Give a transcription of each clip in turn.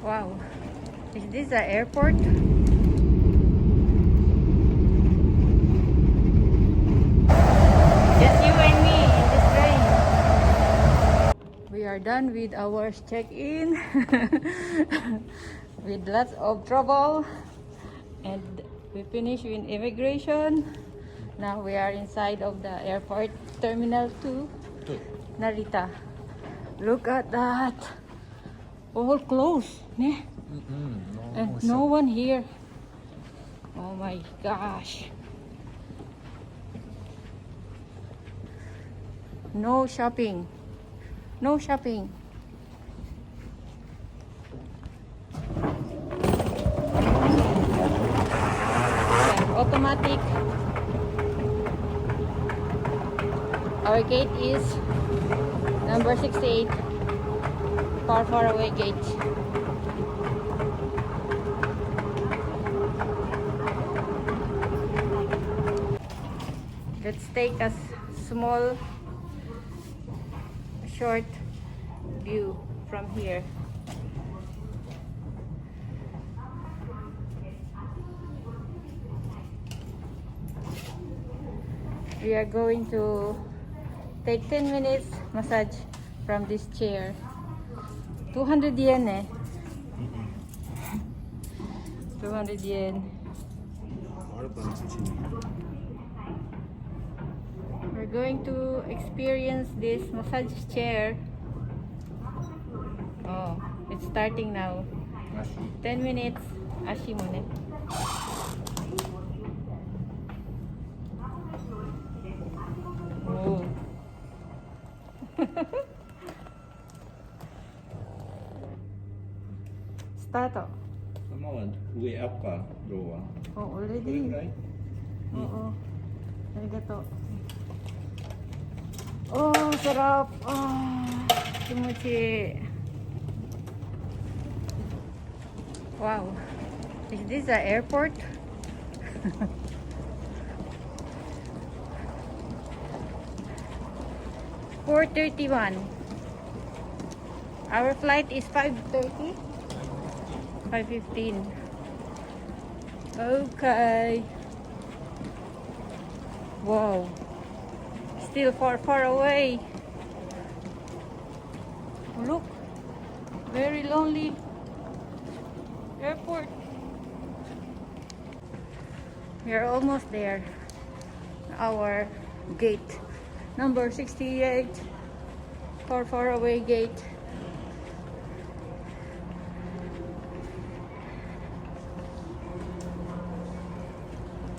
Wow. Is this the airport? Just you and me in this train. We are done with our check-in. With lots of trouble. And we finished with immigration. Now we are inside of the airport terminal 2, Narita. Look at that. All closed. Yeah? And no one here. Oh my gosh. No shopping. No shopping. Automatic. Our gate is number 68. Far away gate. Let's take a small short view from here. We are going to take 10 minutes massage from this chair. 200 yen eh. 200 yen. We're going to experience this massage chair. Oh, it's starting now. 10 minutes. Ashi mune. Oh. Start. Way up ka, bro. Oh, already. Right? Oo. Arigato. Oh, sarap. Oh, kimochi. Wow. Is this the airport? $4:31. Our flight is 5:30. 5:15. Okay. Wow. Still far away. Look. Very lonely airport. We are almost there. Our gate. Number 68. Far away gate.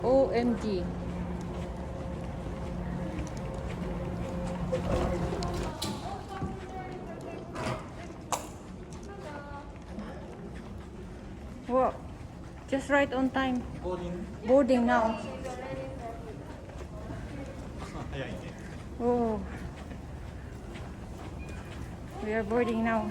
OMG. Wow. Just right on time. Boarding now. Oh. We are boarding now.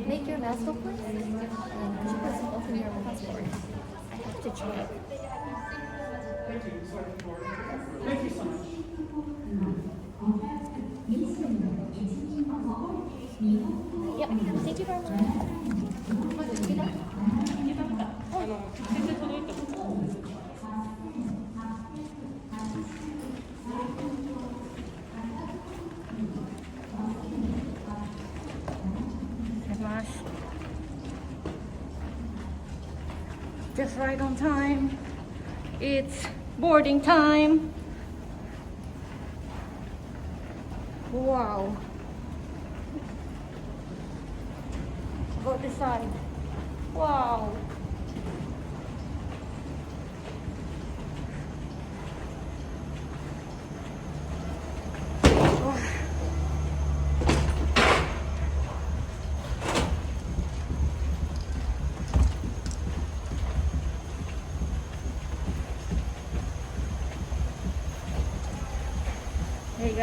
Make your passport, please. Could you please open your passport? I have to check. Thank you so much. Yep. Thank you very much. Just right on time. It's boarding time. Wow. Go this side. Wow.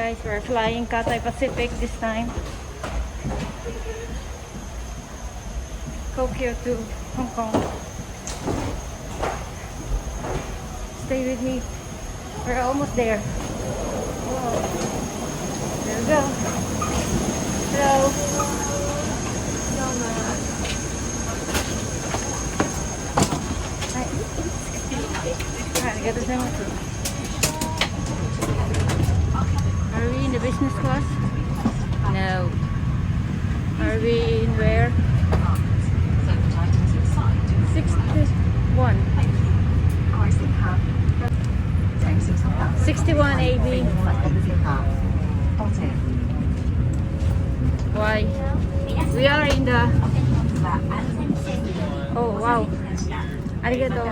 guys, we're flying Cathay Pacific this time. Tokyo to Hong Kong. Stay with me. We're almost there. Whoa. There we go. Hello. Hi. Arigatou gozaimasu. Are we in the business class? No. Are we in where? 61. 61 AB. Why? We are in the... Oh, wow. Arigato.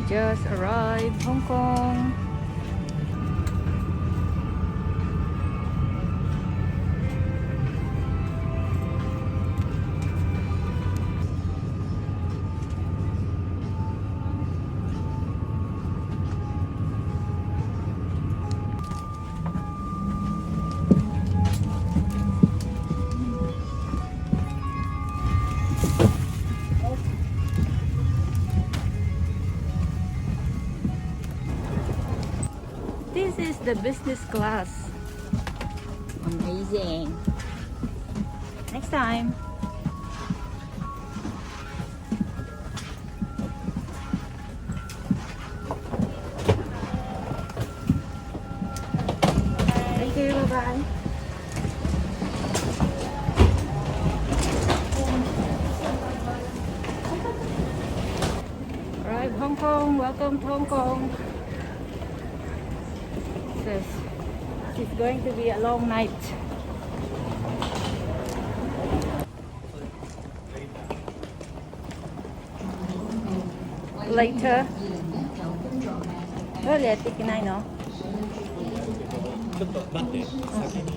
Just arrived Hong Kong. This is the business class. Amazing. Next time. Thank you. Bye-bye. Alright, Hong Kong. Welcome to Hong Kong. It's going to be a long night. Later. Really, I think I know. ちょっと待って、先に。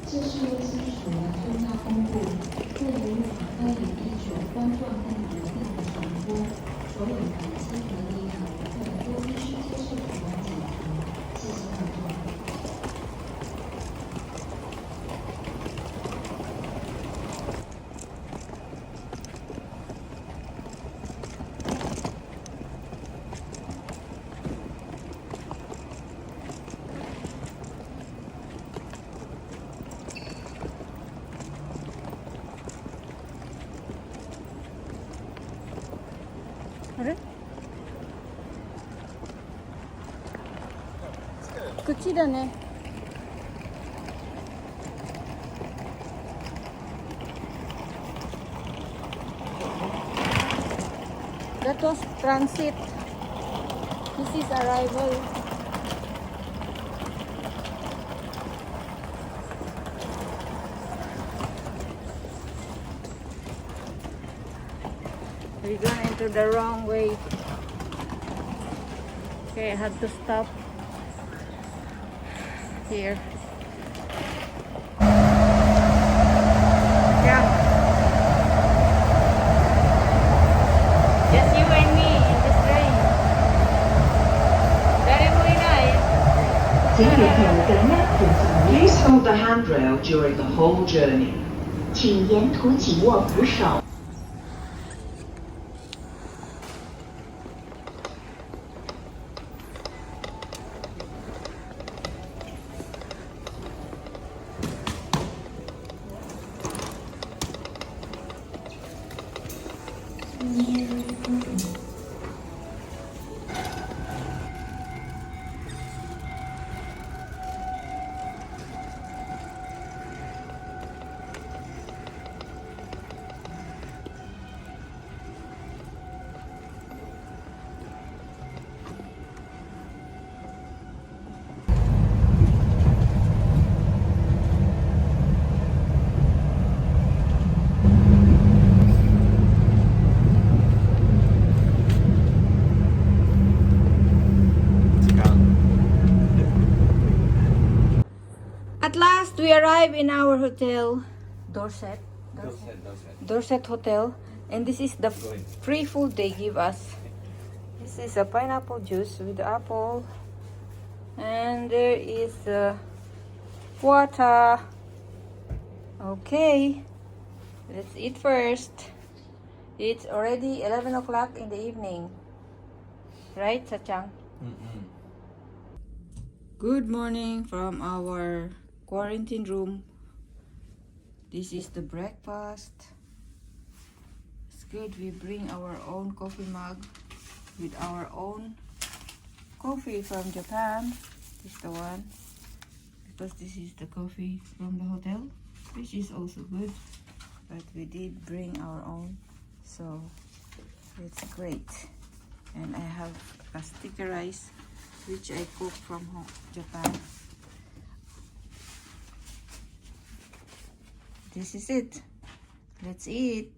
这是卫生署的重大公布，为了预防2019冠状病毒病的传播，所有的亲和力量会多批世界社会的解除。谢谢大家。 그래? 끝이다네. That was transit. This is arrival. We're gonna enter the wrong way. Okay, I have to stop here. Yeah. Just you and me in this train. Very nice. Please hold the handrail during the whole journey. 请沿途紧握扶手。At last, we arrive in our hotel, Dorset Hotel, and this is the free food they give us. This is a pineapple juice with apple, and there is water. Okay, let's eat first. It's already 11 o'clock in the evening, right, Sachang? Good morning from our quarantine room. This is the breakfast. It's good. We bring our own coffee mug with our own coffee from Japan. This is the one, because this is the coffee from the hotel, which is also good, but we did bring our own, so it's great. And I have a sticky rice which I cooked from Japan. This is it. Let's eat.